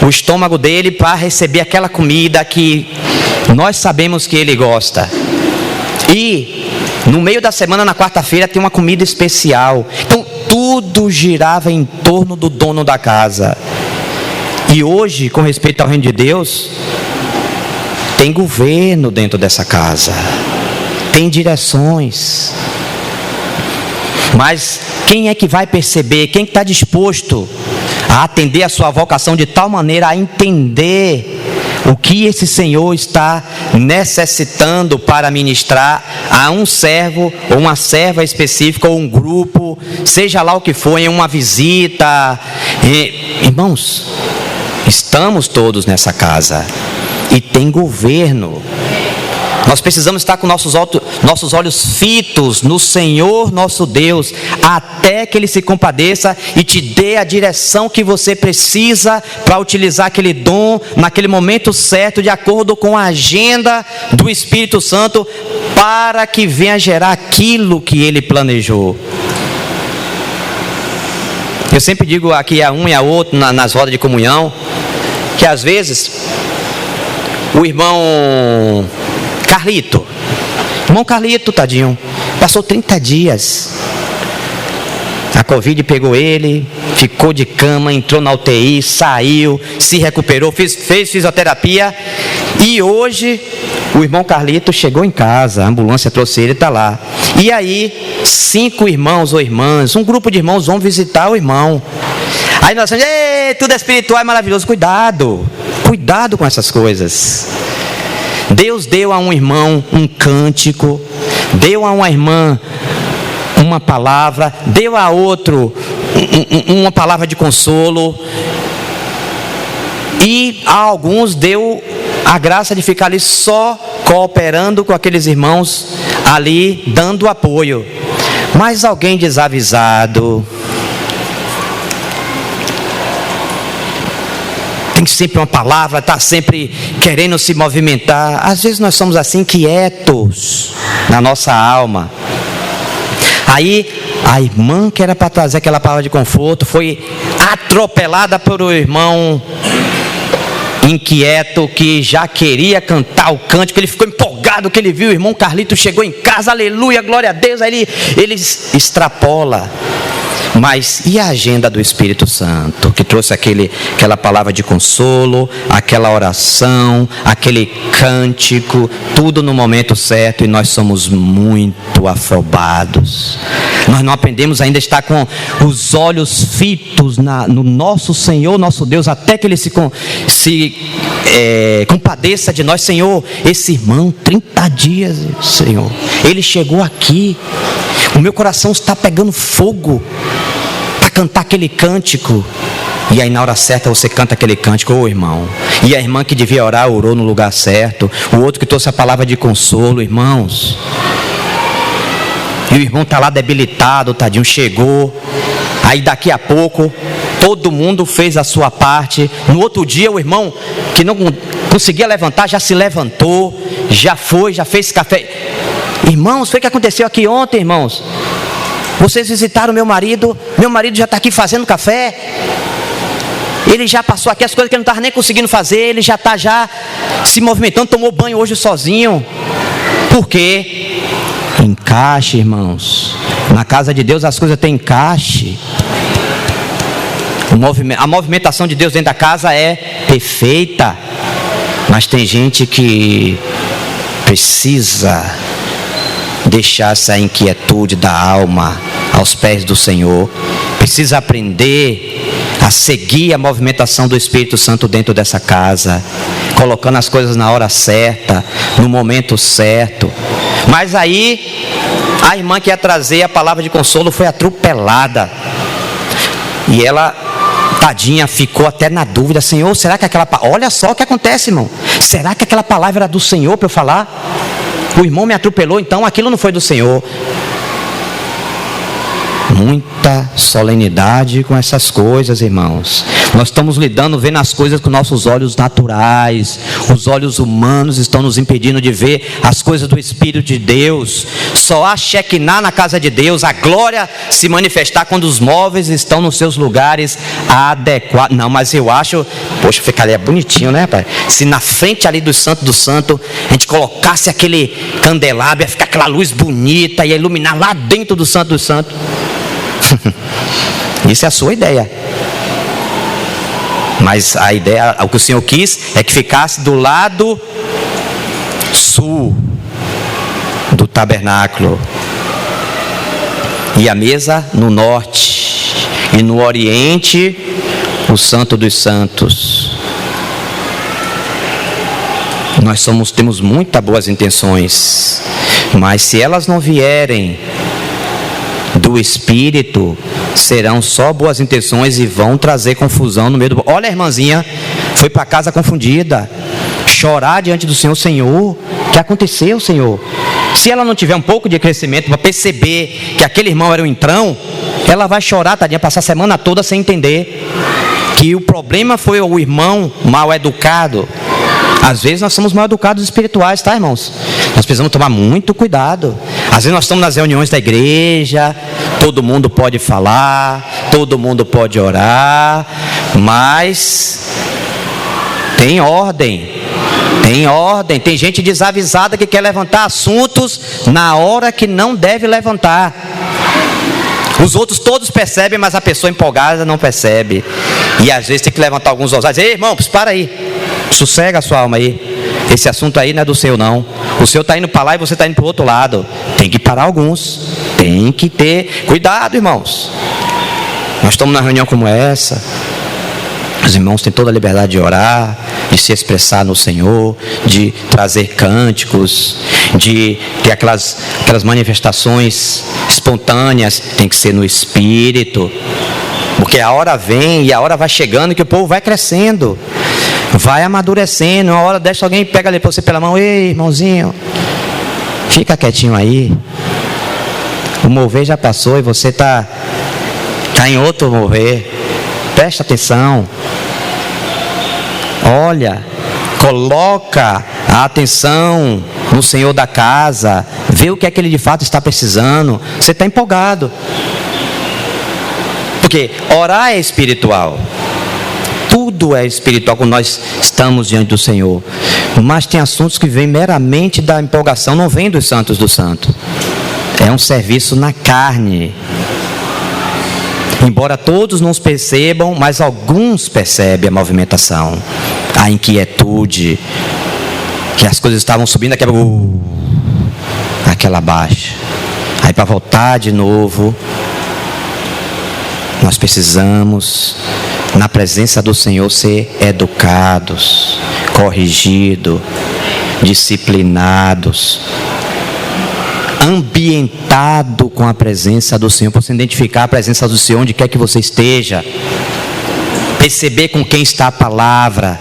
S1: o estômago dele para receber aquela comida que nós sabemos que ele gosta. E no meio da semana, na quarta-feira, tem uma comida especial. Então tudo girava em torno do dono da casa. E hoje, com respeito ao reino de Deus, tem governo dentro dessa casa, tem direções. Mas quem é que vai perceber? Quem está disposto a atender a sua vocação de tal maneira a entender o que esse Senhor está necessitando para ministrar a um servo ou uma serva específica, ou um grupo, seja lá o que for, em uma visita. Irmãos, estamos todos nessa casa e tem governo. Nós precisamos estar com nossos olhos fitos no Senhor nosso Deus, até que Ele se compadeça e te dê a direção que você precisa para utilizar aquele dom naquele momento certo, de acordo com a agenda do Espírito Santo, para que venha gerar aquilo que Ele planejou. Eu sempre digo aqui a um e a outro nas rodas de comunhão, que às vezes o irmão Carlito, tadinho, passou 30 dias. A Covid pegou ele, ficou de cama, entrou na UTI, saiu, se recuperou, fez fisioterapia. E hoje o irmão Carlito chegou em casa, a ambulância trouxe ele, está lá. E aí 5 irmãos ou irmãs, um grupo de irmãos vão visitar o irmão. Aí nós falamos, tudo é espiritual, é maravilhoso. Cuidado com essas coisas. Deus deu a um irmão um cântico, deu a uma irmã uma palavra, deu a outro uma palavra de consolo, e a alguns deu a graça de ficar ali só cooperando com aqueles irmãos ali, dando apoio. Mas alguém desavisado, tem sempre uma palavra, está sempre querendo se movimentar. Às vezes nós somos assim, quietos na nossa alma. Aí a irmã que era para trazer aquela palavra de conforto foi atropelada por um irmão inquieto que já queria cantar o cântico. Ele ficou empolgado que ele viu o irmão Carlito chegou em casa, aleluia, glória a Deus. Aí ele extrapola. Mas e a agenda do Espírito Santo, que trouxe aquela palavra de consolo, aquela oração, aquele cântico, tudo no momento certo, e nós somos muito afobados. Nós não aprendemos ainda a estar com os olhos fitos no nosso Senhor, nosso Deus, até que Ele se compadeça de nós. Senhor, esse irmão, 30 dias, Senhor, ele chegou aqui, o meu coração está pegando fogo para cantar aquele cântico. E aí na hora certa você canta aquele cântico, ô irmão. E a irmã que devia orar, orou no lugar certo. O outro que trouxe a palavra de consolo, irmãos. E o irmão está lá debilitado, tadinho, chegou. Aí daqui a pouco, todo mundo fez a sua parte. No outro dia o irmão que não conseguia levantar, já se levantou. Já foi, já fez café. Irmãos, foi o que aconteceu aqui ontem, irmãos. Vocês visitaram meu marido já está aqui fazendo café. Ele já passou aqui as coisas que ele não estava nem conseguindo fazer. Ele já está se movimentando, tomou banho hoje sozinho. Por quê? Encaixe, irmãos. Na casa de Deus as coisas têm encaixe. A movimentação de Deus dentro da casa é perfeita. Mas tem gente que precisa deixar essa inquietude da alma aos pés do Senhor. Precisa aprender a seguir a movimentação do Espírito Santo dentro dessa casa, colocando as coisas na hora certa, no momento certo. Mas aí a irmã que ia trazer a palavra de consolo foi atropelada. E ela, tadinha, ficou até na dúvida: Senhor, será que aquela... Olha só o que acontece, irmão. Será que aquela palavra era do Senhor para eu falar? O irmão me atropelou, então aquilo não foi do Senhor. Muita solenidade com essas coisas, irmãos. Nós estamos lidando, vendo as coisas com nossos olhos naturais. Os olhos humanos estão nos impedindo de ver as coisas do Espírito de Deus. Só há Shekinah na casa de Deus, a glória se manifestar quando os móveis estão nos seus lugares adequados. Não, mas eu acho, poxa, ficaria bonitinho, né, pai? Se na frente ali do Santo do Santo a gente colocasse aquele candelabro, ia ficar aquela luz bonita, ia iluminar lá dentro do Santo do Santo. Isso é a sua ideia. Mas a ideia, o que o Senhor quis é que ficasse do lado sul do tabernáculo, e a mesa no norte, e no oriente o Santo dos Santos. Nós temos muitas boas intenções, mas se elas não vierem do Espírito, serão só boas intenções e vão trazer confusão no meio do... Olha, a irmãzinha foi para casa confundida, chorar diante do Senhor: Senhor, o que aconteceu, Senhor? Se ela não tiver um pouco de crescimento para perceber que aquele irmão era um entrão, ela vai chorar, tadinha, passar a semana toda sem entender que o problema foi o irmão mal educado. Às vezes nós somos mal educados espirituais, tá, irmãos? Nós precisamos tomar muito cuidado. Às vezes nós estamos nas reuniões da igreja, todo mundo pode falar, todo mundo pode orar, mas tem ordem. Tem gente desavisada que quer levantar assuntos na hora que não deve levantar. Os outros todos percebem, mas a pessoa empolgada não percebe. E às vezes tem que levantar alguns ousados: ei, irmão, para aí, sossega a sua alma aí. Esse assunto aí não é do seu, não. O seu está indo para lá e você está indo para o outro lado. Tem que parar alguns. Tem que ter cuidado, irmãos. Nós estamos numa reunião como essa. Os irmãos têm toda a liberdade de orar, de se expressar no Senhor, de trazer cânticos, de ter aquelas manifestações espontâneas. Tem que ser no Espírito, porque a hora vem e a hora vai chegando que o povo vai crescendo, vai amadurecendo. Uma hora deixa alguém, pega ali você pela mão: ei, irmãozinho, fica quietinho aí, o mover já passou e você está em outro mover. Presta atenção. Olha, coloca a atenção no Senhor da casa, vê o que é que Ele de fato está precisando. Você está empolgado, porque orar é espiritual. Tudo é espiritual quando nós estamos diante do Senhor. Mas tem assuntos que vêm meramente da empolgação, não vem dos santos do santo. É um serviço na carne. Embora todos não percebam, mas alguns percebem a movimentação, a inquietude, que as coisas estavam subindo, aquela baixa. Aí para voltar de novo, nós precisamos, na presença do Senhor, ser educados, corrigidos, disciplinados, ambientado com a presença do Senhor, para você identificar a presença do Senhor onde quer que você esteja, perceber com quem está a palavra,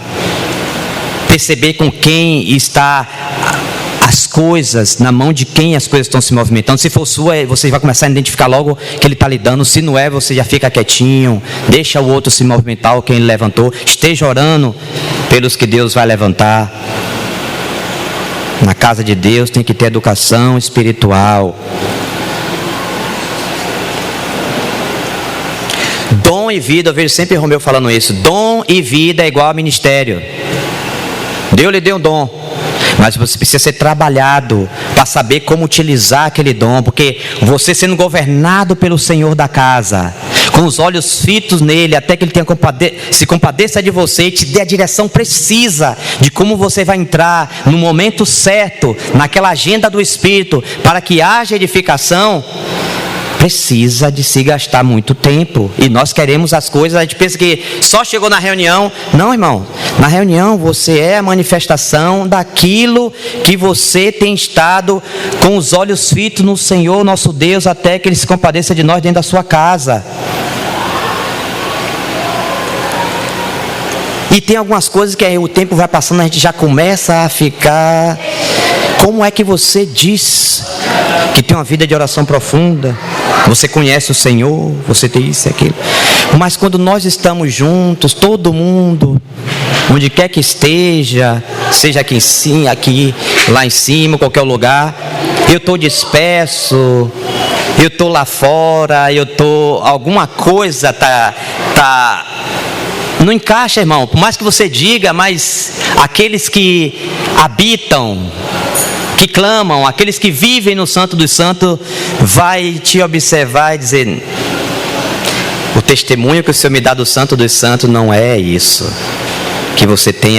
S1: perceber com quem está as coisas, na mão de quem as coisas estão se movimentando. Se for sua, você vai começar a identificar logo que ele está lhe dando. Se não é, você já fica quietinho, deixa o outro se movimentar, ou quem ele levantou. Esteja orando pelos que Deus vai levantar. Na casa de Deus tem que ter educação espiritual. Dom e vida, eu vejo sempre Romeu falando isso. Dom e vida é igual a ministério. Deus lhe deu um dom, Mas você precisa ser trabalhado para saber como utilizar aquele dom, porque você sendo governado pelo Senhor da casa, com os olhos fitos nele, até que ele se compadeça de você e te dê a direção precisa de como você vai entrar no momento certo, naquela agenda do Espírito, para que haja edificação. Precisa de se gastar muito tempo. E nós queremos as coisas, a gente pensa que só chegou na reunião. Não, irmão, na reunião você é a manifestação daquilo que você tem estado com os olhos fitos no Senhor nosso Deus, até que Ele se compadeça de nós dentro da sua casa. E tem algumas coisas que aí o tempo vai passando, a gente já começa a ficar... Como é que você diz que tem uma vida de oração profunda? Você conhece o Senhor, você tem isso e aquilo. Mas quando nós estamos juntos, todo mundo, onde quer que esteja, seja aqui em cima, aqui, lá em cima, qualquer lugar, eu estou disperso, eu estou lá fora, alguma coisa não encaixa, irmão. Por mais que você diga, mas aqueles que habitam, que clamam, aqueles que vivem no Santo dos Santos, vai te observar e dizer: o testemunho que o Senhor me dá do Santo dos Santos não é isso. Que você tem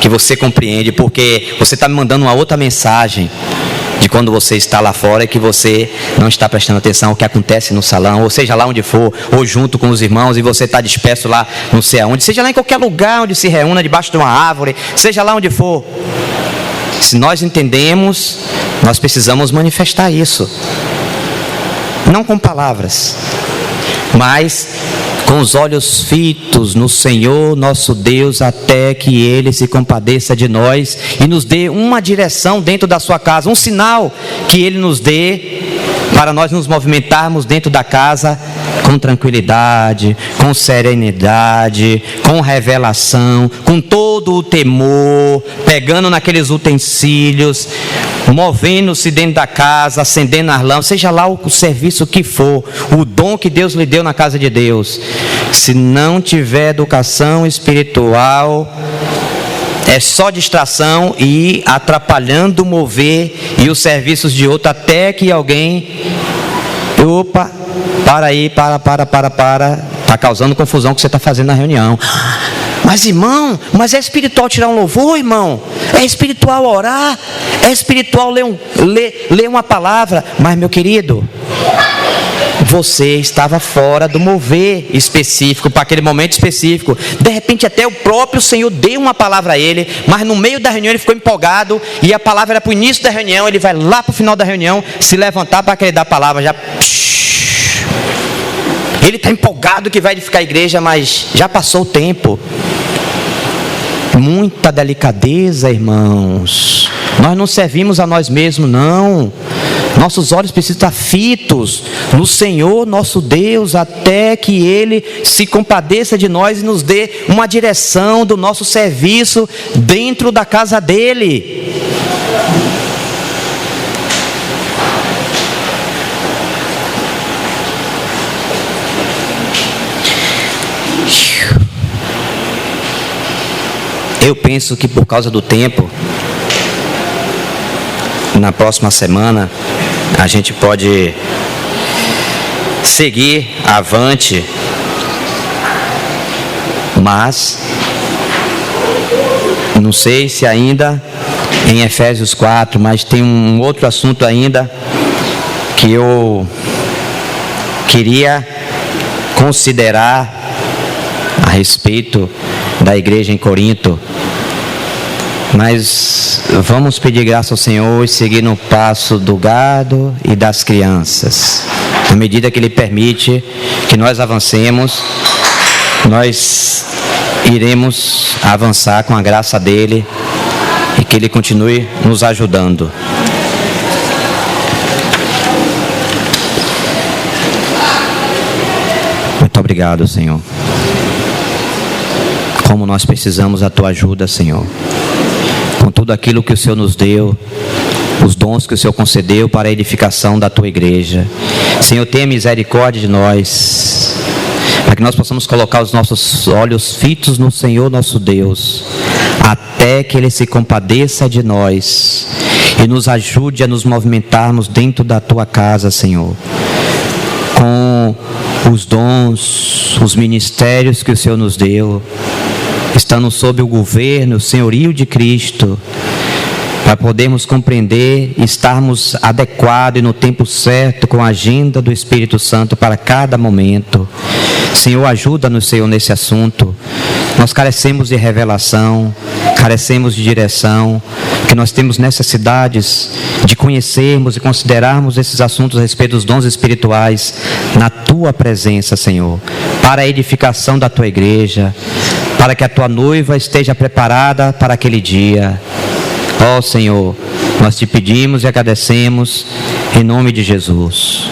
S1: que você compreende, porque você está me mandando uma outra mensagem de quando você está lá fora e que você não está prestando atenção ao que acontece no salão, ou seja lá onde for, ou junto com os irmãos, e você está disperso lá não sei aonde, seja lá em qualquer lugar onde se reúna, debaixo de uma árvore, seja lá onde for. Se nós entendemos, nós precisamos manifestar isso, não com palavras, mas com os olhos fitos no Senhor nosso Deus, até que Ele se compadeça de nós e nos dê uma direção dentro da sua casa, um sinal que Ele nos dê para nós nos movimentarmos dentro da casa com tranquilidade, com serenidade, com revelação, com todo o temor, pegando naqueles utensílios, movendo-se dentro da casa, acendendo as lâmpadas, seja lá o serviço que for, o dom que Deus lhe deu na casa de Deus. Se não tiver educação espiritual, é só distração e atrapalhando o mover e os serviços de outro, até que alguém, opa, para aí, está causando confusão que você está fazendo na reunião. Mas irmão, mas é espiritual tirar um louvor, irmão? É espiritual orar? É espiritual ler uma palavra? Mas meu querido, você estava fora do mover específico, para aquele momento específico. De repente até o próprio Senhor deu uma palavra a ele, mas no meio da reunião ele ficou empolgado, e a palavra era para o início da reunião, ele vai lá para o final da reunião, se levantar para querer dar a palavra, já... Ele está empolgado que vai edificar a igreja, mas já passou o tempo. Muita delicadeza, irmãos. Nós não servimos a nós mesmos, não. Nossos olhos precisam estar fitos no Senhor nosso Deus, até que Ele se compadeça de nós e nos dê uma direção do nosso serviço dentro da casa dEle. Eu penso que por causa do tempo, na próxima semana, a gente pode seguir avante, mas não sei se ainda em Efésios 4, mas tem um outro assunto ainda que eu queria considerar a respeito da igreja em Corinto. Mas vamos pedir graça ao Senhor e seguir no passo do gado e das crianças. Na medida que Ele permite que nós avancemos, nós iremos avançar com a graça dEle e que Ele continue nos ajudando. Muito obrigado, Senhor. Como nós precisamos da Tua ajuda, Senhor. Com tudo aquilo que o Senhor nos deu, os dons que o Senhor concedeu para a edificação da Tua igreja. Senhor, tenha misericórdia de nós. para que nós possamos colocar os nossos olhos fitos no Senhor nosso Deus, até que Ele se compadeça de nós e nos ajude a nos movimentarmos dentro da Tua casa, Senhor, com os dons, os ministérios que o Senhor nos deu, estando sob o governo, o senhorio de Cristo, para podermos compreender e estarmos adequados e no tempo certo com a agenda do Espírito Santo para cada momento. Senhor, ajuda-nos, Senhor, nesse assunto. Nós carecemos de revelação, carecemos de direção, que nós temos necessidades de conhecermos e considerarmos esses assuntos a respeito dos dons espirituais na Tua presença, Senhor, para a edificação da Tua igreja, para que a Tua noiva esteja preparada para aquele dia. Ó Senhor, nós Te pedimos e agradecemos em nome de Jesus.